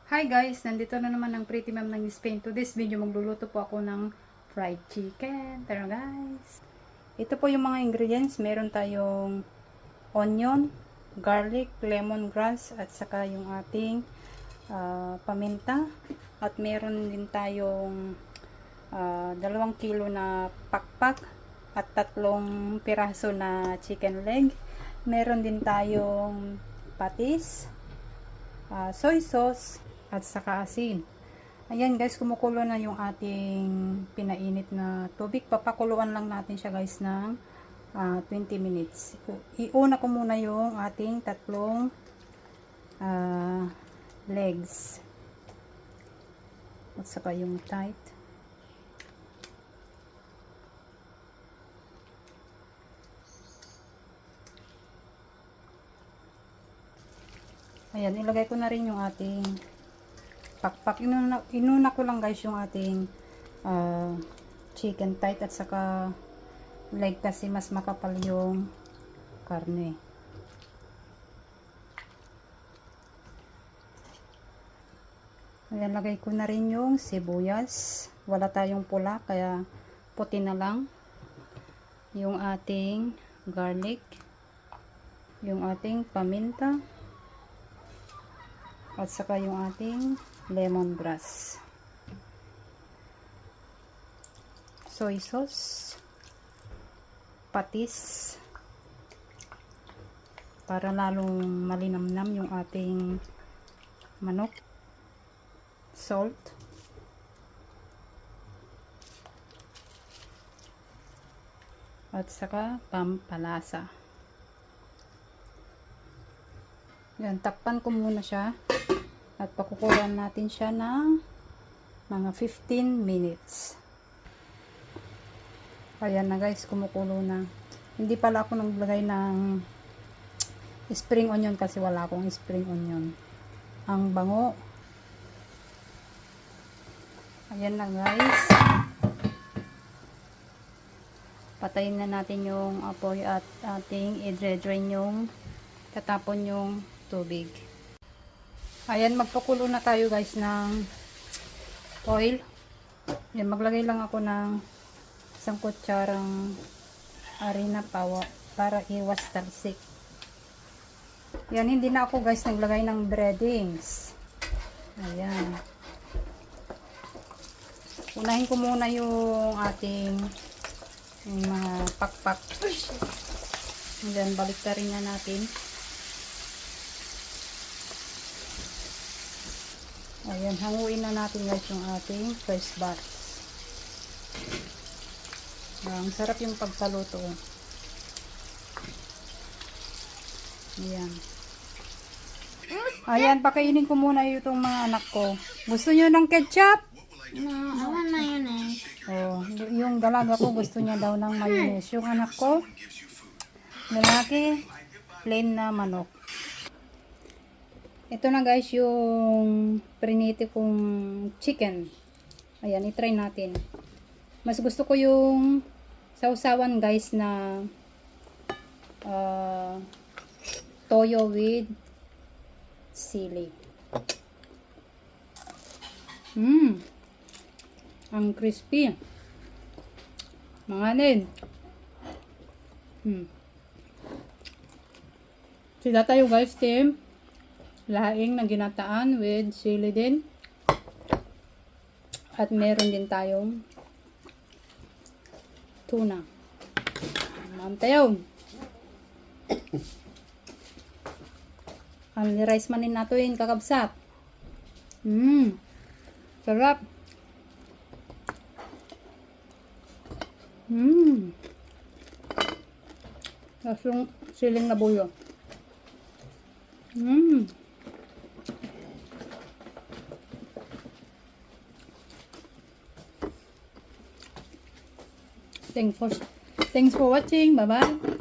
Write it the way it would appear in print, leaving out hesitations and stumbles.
Hi guys! Nandito na naman ang Pretty Ma'am ng Spain. To this video, magluluto po ako ng fried chicken. Tara guys! Ito po yung mga ingredients. Meron tayong onion, garlic, lemongrass, at saka yung ating paminta. At meron din tayong 2 kilo na pakpak at 3 piraso na chicken leg. Meron din tayong patis, soy sauce, at saka asin. Ayan guys, kumukulo na yung ating pinainit na tubig. Papakuluan lang natin siya guys ng 20 minutes. Iuna ko muna yung ating 3 legs. At saka yung tight. Ayan, ilagay ko na rin yung ating pakpak. Inuna ko lang guys yung ating chicken tight at saka leg kasi mas makapal yung karne. Ayan, lagay ko na rin yung sibuyas. Wala tayong pula kaya puti na lang. Yung ating garlic, yung ating paminta, at saka yung ating lemongrass, soy sauce, patis para lalong malinamnam yung ating manok, salt, at saka pampalasa. Yan, takpan ko muna siya at pakukulan natin siya ng mga 15 minutes. Ayan na guys, kumukulo na. Hindi pala ako naglagay ng spring onion kasi wala akong spring onion. Ang bango. Ayan na guys. Patayin na natin yung apoy at ating i-drain yung tatapon yung tubig. Ayan, magpakulo na tayo guys ng oil. Ayan, maglagay lang ako ng 1 kutsarang harina para iwas talsik. Ayan, hindi na ako guys naglagay ng breadings. Ayan. Unahin ko muna yung ating mga pakpak. Ayan, baliktarin na natin. Ayan, hanguin na natin guys yung ating first batch. Ang sarap yung pagpaluto. Ayan. Ayan, pakainin ko muna itong mga anak ko. Gusto nyo ng ketchup? No, I want mayonnaise. Oh, yung dalaga ko gusto niya daw ng mayonnaise. Yung anak ko, lalaki, plain na manok. Ito na guys yung priniti kong chicken. Ayan, itry natin. Mas gusto ko yung sausawan guys na toyo with sili. Ang crispy. Manganin. Sila tayo guys, team. Laing na ginataan with sili din. At meron din tayong tuna. Mantayaw. Ang rice manin nato yun, kakabsat. Sarap. Tapos yung siling na buyo. Thanks for watching. Bye bye.